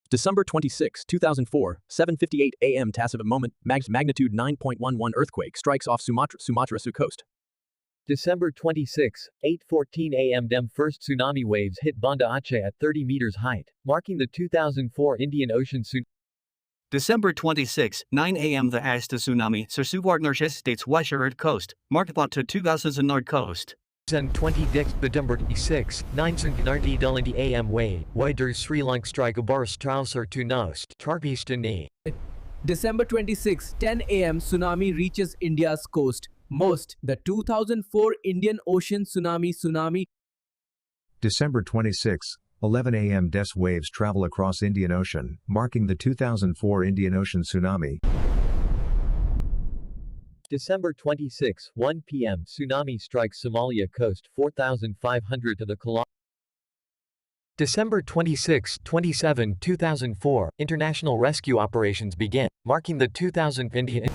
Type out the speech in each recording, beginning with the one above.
December 26, 2004, 7:58 a.m. Tassive moment, magnitude 9.11 earthquake strikes off Sumatra coast. December 26, 8:14 a.m. Dem first tsunami waves hit Banda Aceh at 30 meters height, marking the 2004 Indian Ocean tsunami. December 26, 9 a.m. The erste Tsunami zur Südnordischen States Western Coast, marked the 2000 North Coast. 20 December 26, 9:90 a.m. Wider Sri Lanka strike Barst Trouser to Nost, Tarpistani. December 26, 10 a.m. Tsunami reaches India's coast. Most, the 2004 Indian Ocean tsunami. December 26, 11 a.m. Des waves travel across Indian Ocean, marking the 2004 Indian Ocean tsunami. December 26, 1 p.m. Tsunami strikes Somalia coast 4,500 to the kilometer. December 26, 27, 2004, international rescue operations begin, marking the 2000 Indian.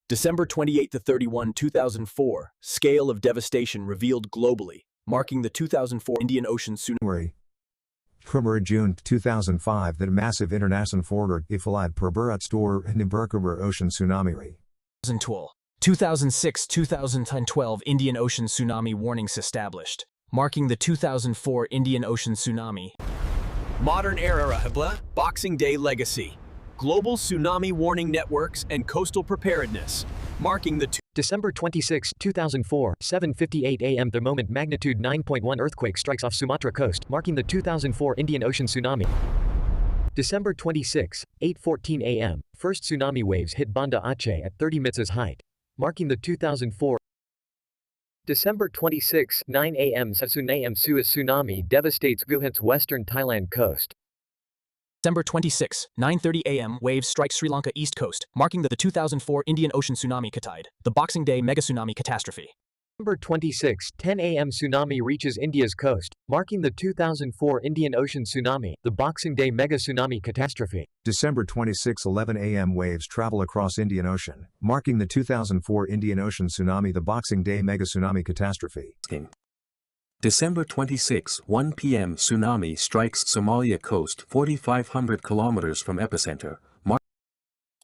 December 28 to 31, 2004, scale of devastation revealed globally, marking the 2004 Indian Ocean tsunami. From June 2005 that massive international forward ifalad perberat store and Imberkaber Ocean tsunami. 2006-2012 Indian Ocean tsunami warnings established, marking the 2004 Indian Ocean tsunami. Modern era Habla, Boxing Day legacy. Global tsunami warning networks and coastal preparedness, marking the December 26, 2004, 7:58 a.m. The moment magnitude 9.1 earthquake strikes off Sumatra coast, marking the 2004 Indian Ocean tsunami. December 26, 8:14 a.m. First tsunami waves hit Banda Aceh at 30 meters height, marking the 2004. December 26, 9 a.m. Tsunami tsunami devastates Guhat's western Thailand coast. December 26, 9:30 a.m. waves strike Sri Lanka east coast, marking the 2004 Indian Ocean Tsunami Catastrophe, the Boxing Day Megatsunami Catastrophe. December 26, 10 a.m. Tsunami reaches India's coast, marking the 2004 Indian Ocean Tsunami, the Boxing Day Megatsunami Catastrophe. December 26, 11 a.m. waves travel across Indian Ocean, marking the 2004 Indian Ocean Tsunami, the Boxing Day Megatsunami Catastrophe. December 26, 1 p.m. Tsunami strikes Somalia coast 4,500 kilometers from epicenter.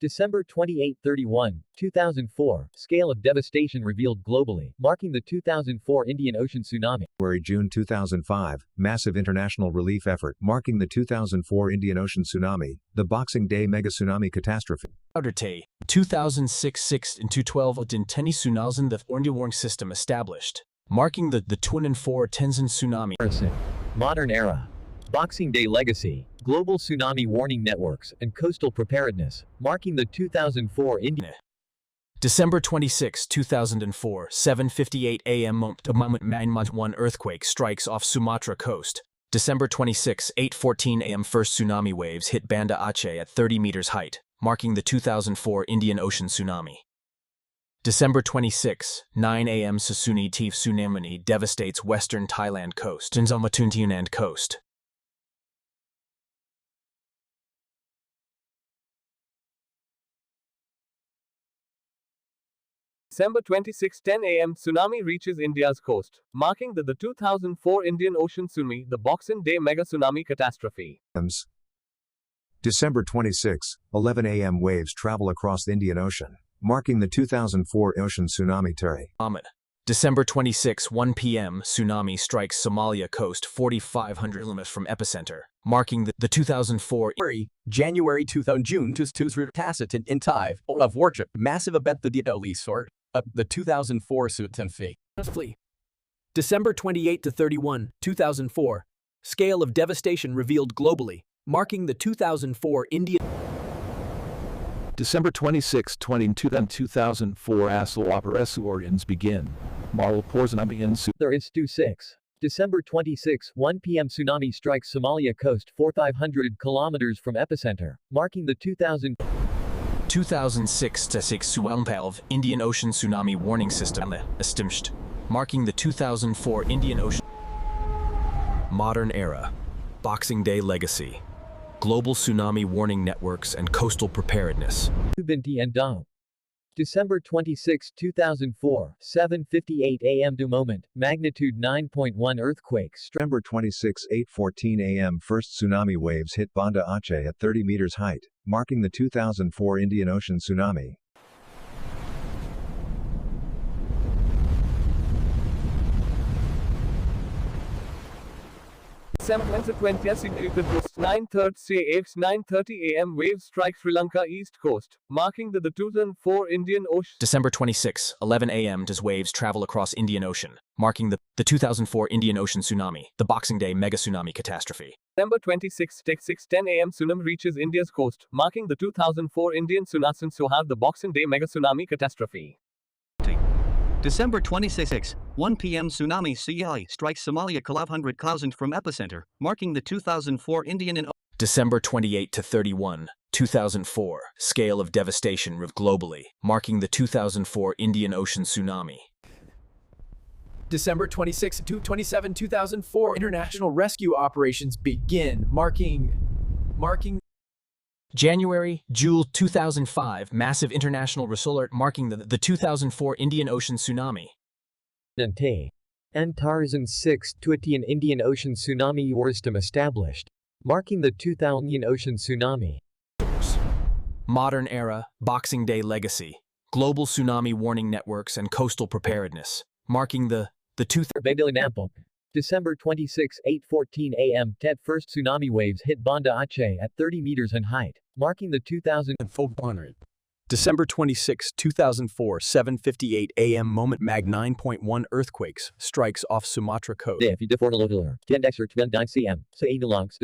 December 28, 31, 2004, scale of devastation revealed globally, marking the 2004 Indian Ocean tsunami. June 2005, massive international relief effort marking the 2004 Indian Ocean tsunami, the Boxing Day Megatsunami Catastrophe. 2006 and 2012 Teni Tsunazan the Indian warning system established, marking the 2004 Tenzin tsunami. Modern era. Boxing Day legacy, global tsunami warning networks, and coastal preparedness, marking the 2004 Indian. December 26, 2004, 7:58 a.m. moment 1 earthquake strikes off Sumatra coast. December 26, 8:14 a.m. first tsunami waves hit Banda Aceh at 30 meters height, marking the 2004 Indian Ocean tsunami. December 26, 9 a.m. Sasuni Tif tsunami devastates western Thailand coast and Zamatuntiunan coast. December 26, 10 a.m. Tsunami reaches India's coast, marking the 2004 Indian Ocean tsunami, the Boxing Day Megatsunami Catastrophe. December 26, 11 a.m. waves travel across the Indian Ocean, marking the 2004 Ocean Tsunami Terry. December 26, 1 p.m. Tsunami strikes Somalia coast 4,500 km from epicenter, marking the 2004 January 2000 June to tacit in Tive of worship massive event the deadliest the 2004 tsunami. December 28 to 31, 2004, scale of devastation revealed globally, marking the 2004 Indian. December 26, 2004 Asal operations begin. Marl Porzanami and There is 6. December 26, 1 p.m. Tsunami strikes Somalia coast 4,500 kilometers from epicenter, marking the 2006 Indian Ocean Tsunami Warning System established, marking the 2004 Indian Ocean. Modern era, Boxing Day legacy, global tsunami warning networks and coastal preparedness. December 26, 2004, 7:58 a.m. The moment, magnitude 9.1 earthquake. December 26, 8:14 a.m. First tsunami waves hit Banda Aceh at 30 meters height, marking the 2004 Indian Ocean tsunami. December 9:30 a.m. waves strike Sri Lanka east coast, marking the 2004 Indian Ocean. December 26, 11 a.m. Does waves travel across Indian Ocean, marking the 2004 Indian Ocean tsunami, the Boxing Day Megatsunami Catastrophe. December 26, 6:10 a.m. tsunami reaches India's coast, marking the 2004 Indian tsunami the Boxing Day Megatsunami Catastrophe. December 26, 1 p.m. Tsunami strikes Somalia 100,000 from epicenter, marking the 2004 Indian and December 28 to 31, 2004, scale of devastation globally, marking the 2004 Indian Ocean tsunami. December 26 to 27, 2004, international rescue operations begin, marking January, June 2005, massive international alert marking the 2004 Indian Ocean tsunami. And 2006 Twitian Indian Ocean tsunami system established, marking the 2000 Indian Ocean tsunami. Modern era, Boxing Day legacy, global tsunami warning networks and coastal preparedness, marking the December 26, 8:14 a.m. First tsunami waves hit Banda Aceh at 30 meters in height, marking the 2004. December 26, 2004, 7:58 a.m. moment mag 9.1 earthquakes strikes off Sumatra coast. The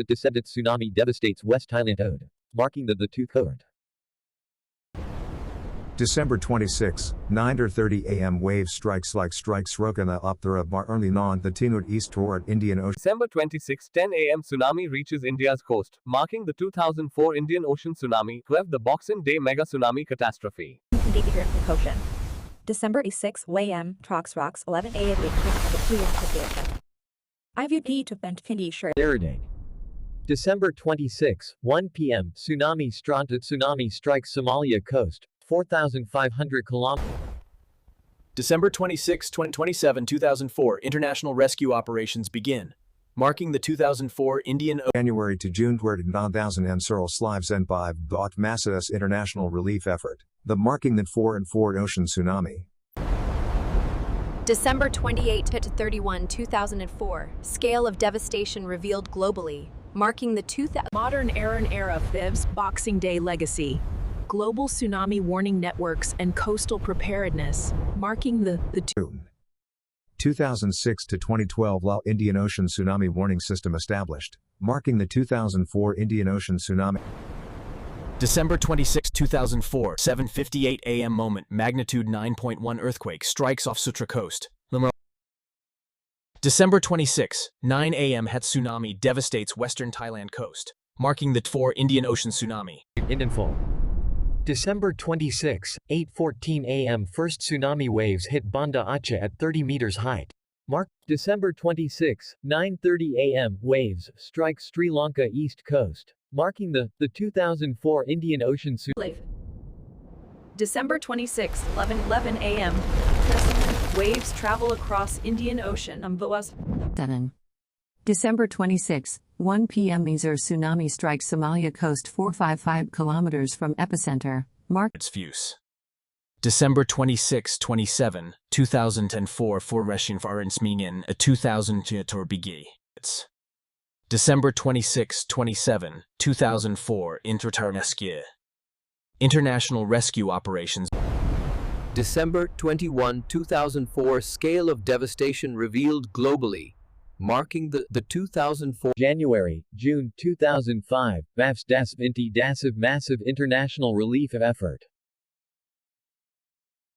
descendant tsunami devastates West Thailand, marking the 2000. December 26, 9:30 a.m. waves strikes Rokana Opthera Mar early non the Tinud east toward Indian Ocean. December 26, 10 a.m. tsunami reaches India's coast, marking the 2004 Indian Ocean tsunami, the Boxing Day Megatsunami Catastrophe. December 6 a.m. Trox rocks 11 a.m. IVP to bent Pindi shirt. December 26, 1 p.m. Tsunami strikes Somalia coast, 4,500 kilometers. December 26, 2027, 2004, international rescue operations begin, marking the 2004 Indian January to June 2000 and Searle Slives and 5 bought Massidas international relief effort, the marking the 4 and 4 ocean tsunami. December 28 to 31, 2004, scale of devastation revealed globally, marking the 2000 Modern era FIVs Boxing Day legacy, global tsunami warning networks and coastal preparedness, marking the 2006 to 2012 La Indian Ocean tsunami warning system established, marking the 2004 Indian Ocean tsunami. December 26, 2004, 7:58 a.m. moment, magnitude 9.1 earthquake strikes off Sumatra coast. December 26, 9 a.m. Het tsunami devastates western Thailand coast, marking the 4 Indian Ocean tsunami. December 26, 8:14 a.m. First tsunami waves hit Banda Aceh at 30 meters height. December 26, 9:30 a.m. waves strike Sri Lanka east coast, marking the 2004 Indian Ocean tsunami. December 26, 11 a.m. Waves travel across Indian Ocean. 7. December 26, 1 p.m. Isar tsunami strikes Somalia coast 455 kilometers from epicenter, Its fuse. December 26, 27, 2004 for Reshin Farensmingen a 2000 Torbigi. It's December 26, 27, 2004 Intertarneskia. International rescue operations. December 21, 2004, scale of devastation revealed globally, marking the 2004 January, June 2005, massive international relief effort.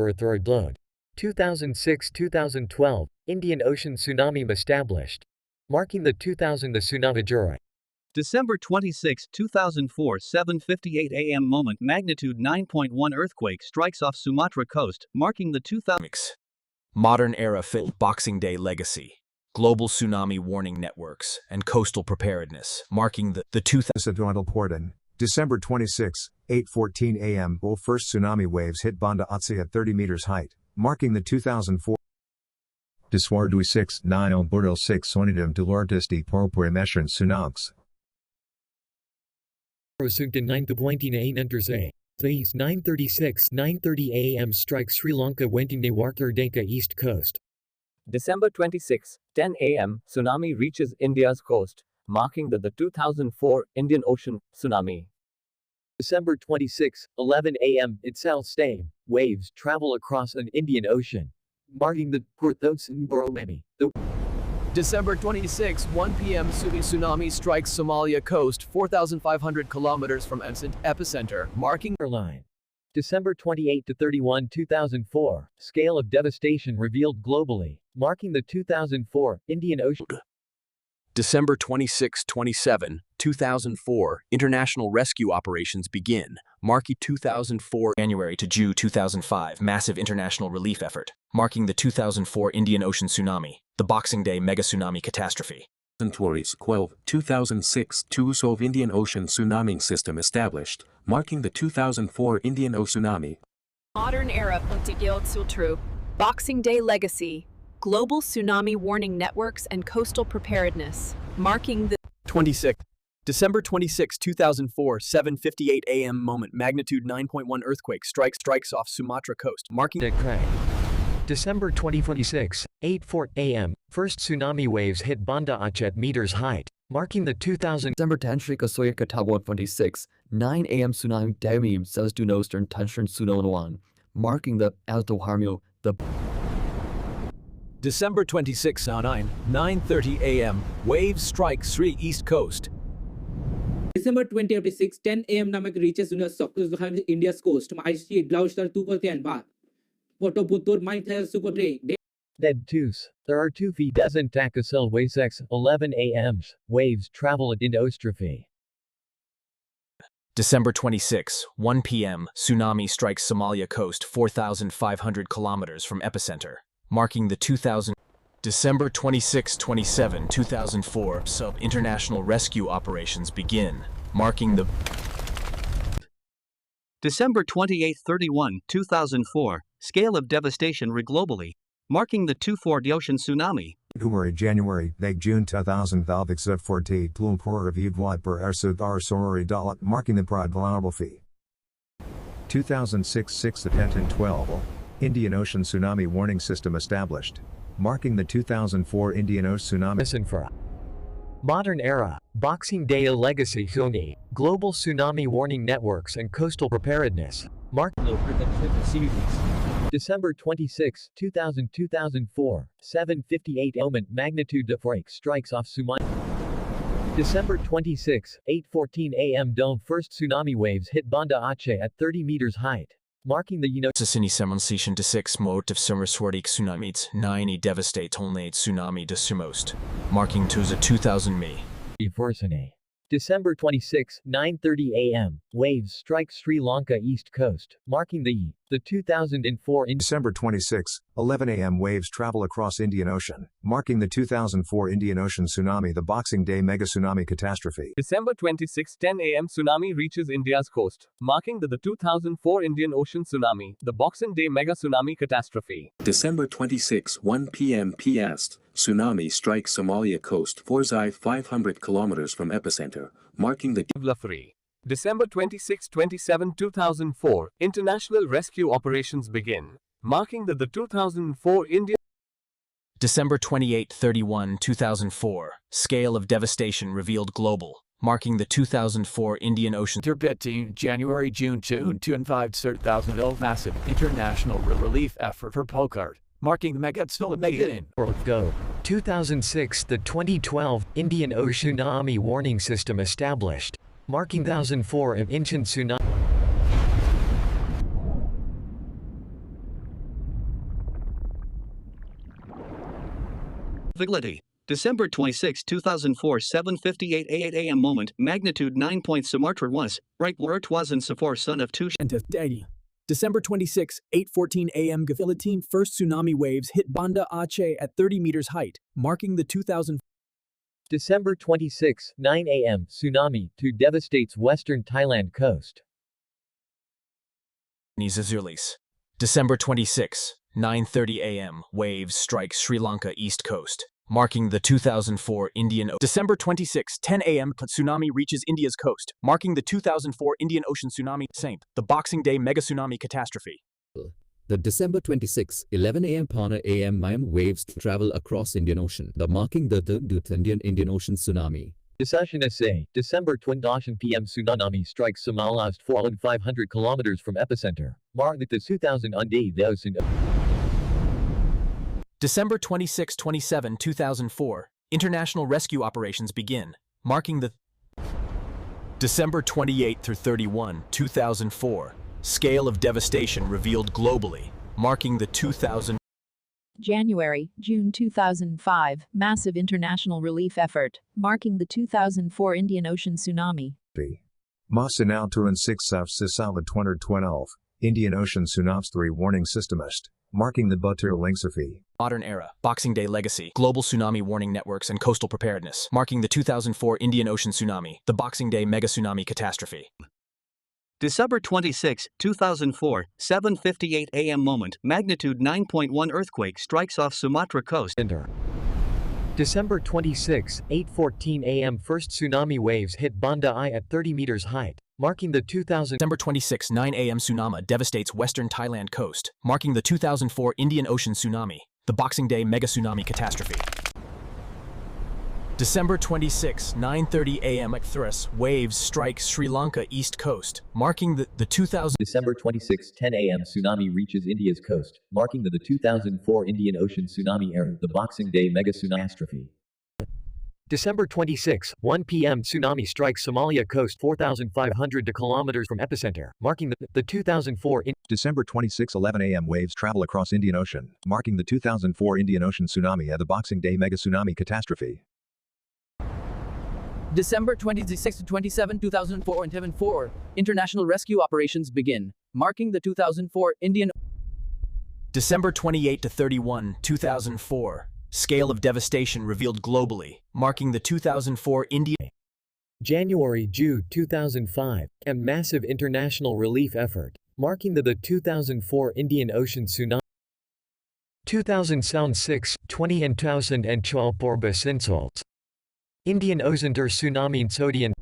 2006-2012, Indian Ocean tsunami established, marking the 2000 the tsunami jury. December 26, 2004, 7:58 a.m. moment, magnitude 9.1 earthquake strikes off Sumatra coast, marking the 2000 Modern era Boxing Day legacy, global tsunami warning networks and coastal preparedness, marking the 2000 Porden, December 26, 8:14 a.m. First tsunami waves hit Banda Aceh at 30 meters height, marking the 2004. Deswar 6-9 on Bordel 6 Sonidum Dolortes de Porporimeshern Sunags. Prosunkta 9:29 enters A. Please 9:30 a.m. strike Sri Lanka Wenting de Warker Deka East Coast. December 26, 10 a.m., tsunami reaches India's coast, marking the 2004 Indian Ocean tsunami. December 26, 11 a.m. in South Stame, waves travel across an Indian Ocean, marking the Boromemi. December 26, 1 p.m. Tsunami strikes Somalia coast 4,500 kilometers from epicenter, marking line. December 28 to 31, 2004, scale of devastation revealed globally, marking the 2004 Indian Ocean. December 26-27, 2004, international rescue operations begin, marking 2004 January to June 2005 massive international relief effort, marking the 2004 Indian Ocean tsunami, the Boxing Day Megatsunami Catastrophe. 12, 2006 two-solve Indian Ocean tsunami system established, marking the 2004 Indian Ocean tsunami. Modern era True. Boxing Day legacy. Global tsunami warning networks and coastal preparedness, marking the 26. December 26, 2004, 7:58 a.m. moment, magnitude 9.1 earthquake strikes off Sumatra coast, marking December 2026, 8:04 a.m. First tsunami waves hit Banda Aceh at meters height, marking the 2000. December 10 Soya Katawon 26, 9 a.m. Tsunami Damim says to Nostern Tension Sunoan, marking the Alto Harmio, the December 26, 9:30 a.m. Waves strike Sri East Coast. December 26, 10 a.m. Namak reaches India's coast. IC Gloucester 2% bar. Potoputur Maither Sukotre. Dead twos. There are 2 feet doesn't Takasel Wasex 11 a.m. Waves travel at Indostrophy. December 26, 1 p.m. Tsunami strikes Somalia coast 4,500 kilometers from epicenter, marking the 2000. December 26-27, 2004, international rescue operations begin, marking the December 28-31, 2004, scale of devastation globally, marking the 2004 ocean tsunami. January, June 2000 Valvix 40 Plumpor Vidwad per Ersudar Sorori Dalat, marking the Pride Valabelfi. 2006 6 and 12, Indian Ocean Tsunami Warning System established, marking the 2004 Indian Ocean Tsunami. Modern era, Boxing Day legacy Sony, global tsunami warning networks and coastal preparedness, mark December 26, 2004, 7:58 moment magnitude quake strikes off Sumatra. December 26, 8:14 a.m. Dome first tsunami waves hit Banda Aceh at 30 meters height, marking the Sasini Semonsition de 6 mot of Summerswardik Tsunamids 9 devastate Tolnade Tsunami de Sumost, marking Tuza 2000 me. December 26, 9:30 a.m. Waves strike Sri Lanka east coast, marking the 2004 December 26, 11 a.m. Waves travel across Indian Ocean, marking the 2004 Indian Ocean tsunami, the Boxing Day Megatsunami Catastrophe. December 26, 10 a.m. Tsunami reaches India's coast, marking the 2004 Indian Ocean tsunami, the Boxing Day Megatsunami Catastrophe. December 26, 1 p.m. PS, tsunami strikes Somalia coast 500 kilometers from epicenter, marking the December 26, 27, 2004, international rescue operations begin, marking the 2004 Indian. December 28, 31, 2004, scale of devastation revealed global, marking the 2004 Indian Ocean. January, June 2005 massive international relief effort for Pokart, marking the Megatsunami Go. 2006 the 2012 Indian Ocean Tsunami Warning System established, marking 2004 of Indian tsunami. Vigility. December 26, 2004 7:58 a.m. moment magnitude 9 point Sumatra was, right where it was in Safor son of Tush. December 26, 8:14 a.m. Philippine first tsunami waves hit Banda Aceh at 30 meters height, marking the 2000. December 26, 9 a.m. Tsunami 2 devastates western Thailand coast. Azulis. December 26, 9:30 a.m. Waves strike Sri Lanka east coast, marking the 2004 Indian Ocean. December 26, 10 a.m. Tsunami reaches India's coast, marking the 2004 Indian Ocean tsunami. Same, the Boxing Day Megatsunami Catastrophe. The December 26, 11 a.m. waves travel across Indian Ocean, marking the Indian Ocean tsunami. December 20 p.m. Tsunami strikes Somalia 4,500 kilometers from epicenter, marking the 2000 Ocean. December 26, 27, 2004, international rescue operations begin, marking the December 28 through 31, 2004, scale of devastation revealed globally, marking the 2000 January-June 2005, massive international relief effort, marking the 2004 Indian Ocean tsunami. Masinau Turan 6 Sisala 2012, Indian Ocean Tsunamis 3 warning systemist, marking the Butter Lingsafi. Modern era, Boxing Day legacy, global tsunami warning networks and coastal preparedness, marking the 2004 Indian Ocean tsunami, the Boxing Day Megatsunami Catastrophe. December 26, 2004, 7:58 a.m. moment, magnitude 9.1 earthquake strikes off Sumatra coast. December 26, 8:14 a.m. First tsunami waves hit Banda I at 30 meters height, marking the 2000. December 26, 9 a.m. Tsunami devastates western Thailand coast, marking the 2004 Indian Ocean tsunami, the Boxing Day Megatsunami Catastrophe. December 26, 9:30 a.m. megathrust waves strike Sri Lanka east coast, marking the 2000. December 26, 10 a.m. Tsunami reaches India's coast, marking the 2004 Indian Ocean tsunami era, the Boxing Day Megatsunami. December 26, 1 p.m. Tsunami strikes Somalia coast 4,500 kilometers from epicenter, marking the 2004. December 26, 11 a.m. Waves travel across Indian Ocean, marking the 2004 Indian Ocean tsunami and the Boxing Day Megatsunami Catastrophe. December 26 to 27, 2004 and 2004, international rescue operations begin, marking the 2004 Indian. December 28 to 31, 2004, scale of devastation revealed globally, marking the 2004 Indian. January-June 2005, a massive international relief effort, marking the 2004 Indian Ocean tsunami. 2006, 20 and 2012 Borbus insults. Indian Ocean tsunami Sodian.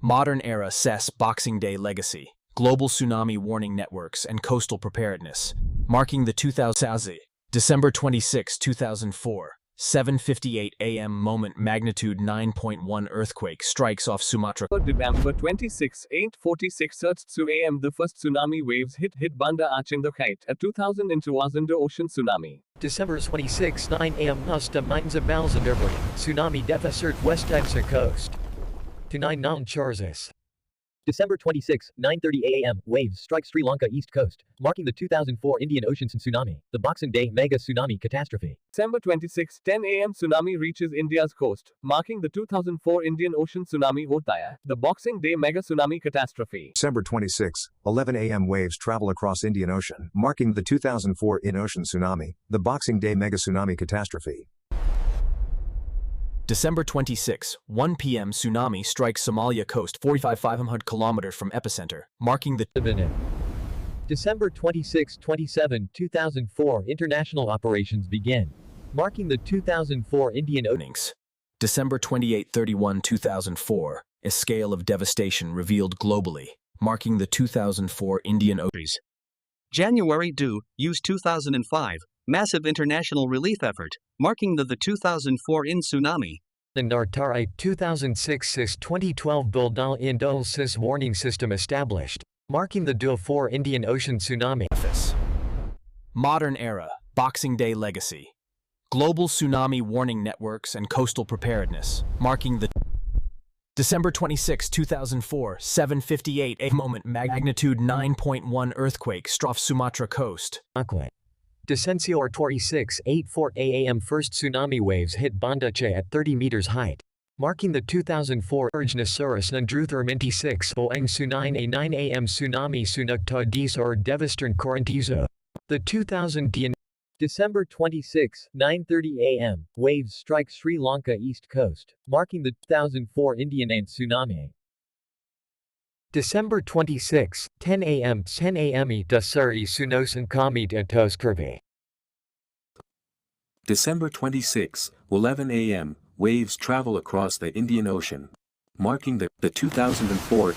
Modern era CES Boxing Day legacy, global tsunami warning networks and coastal preparedness, marking the 2000. December 26, 2004, 7:58 a.m. moment magnitude 9.1 earthquake strikes off Sumatra. December 26, 8:46 a.m. the first tsunami waves hit Banda Aceh in the height at 2000 into Ocean tsunami. December 26, 9 a.m. Nusta Mines of Malzenderberg, tsunami devastates West Aceh coast. To 9 Noun Charzes. December 26, 9:30 a.m. Waves strike Sri Lanka east coast, marking the 2004 Indian Ocean tsunami, the Boxing Day Mega Tsunami Catastrophe. December 26, 10 a.m. Tsunami reaches India's coast, marking the 2004 Indian Ocean tsunami Votaya, the Boxing Day Mega Tsunami Catastrophe. December 26, 11 a.m. Waves travel across Indian Ocean, marking the 2004 Indian Ocean tsunami, the Boxing Day Mega Tsunami Catastrophe. December 26, 1 p.m. Tsunami strikes Somalia coast 4,500 kilometers from epicenter, marking the December 26, 27, 2004 international operations begin, marking the 2004 Indian Oceans. December 28, 31, 2004, a scale of devastation revealed globally, marking the 2004 Indian Oceans. January-Use 2005, massive international relief effort, marking the 2004 in tsunami. Nartare 2006 2012 Bildal Indol warning system established, marking the 2004 Indian Ocean tsunami. Modern era, Boxing Day legacy, global tsunami warning networks and coastal preparedness, marking the December 26, 2004, 7:58 a.m. moment magnitude 9.1 earthquake struck Sumatra coast. December 26, 8:04 a.m. First tsunami waves hit Banda Aceh at 30 meters height, marking the 2004 Urgnasaurus Nandruther Minty 6 Boeng Sunine a 9 a.m. Tsunami Sunukta Disor Devastern Corantizo. The 2000 December 26, 9:30 a.m., waves strike Sri Lanka east coast, marking the 2004 Indian tsunami. December 26, 10 a.m. 10 a.m. Dasari Sunosan Kami Toskurvi. December 26, 11 a.m., waves travel across the Indian Ocean, marking the 2004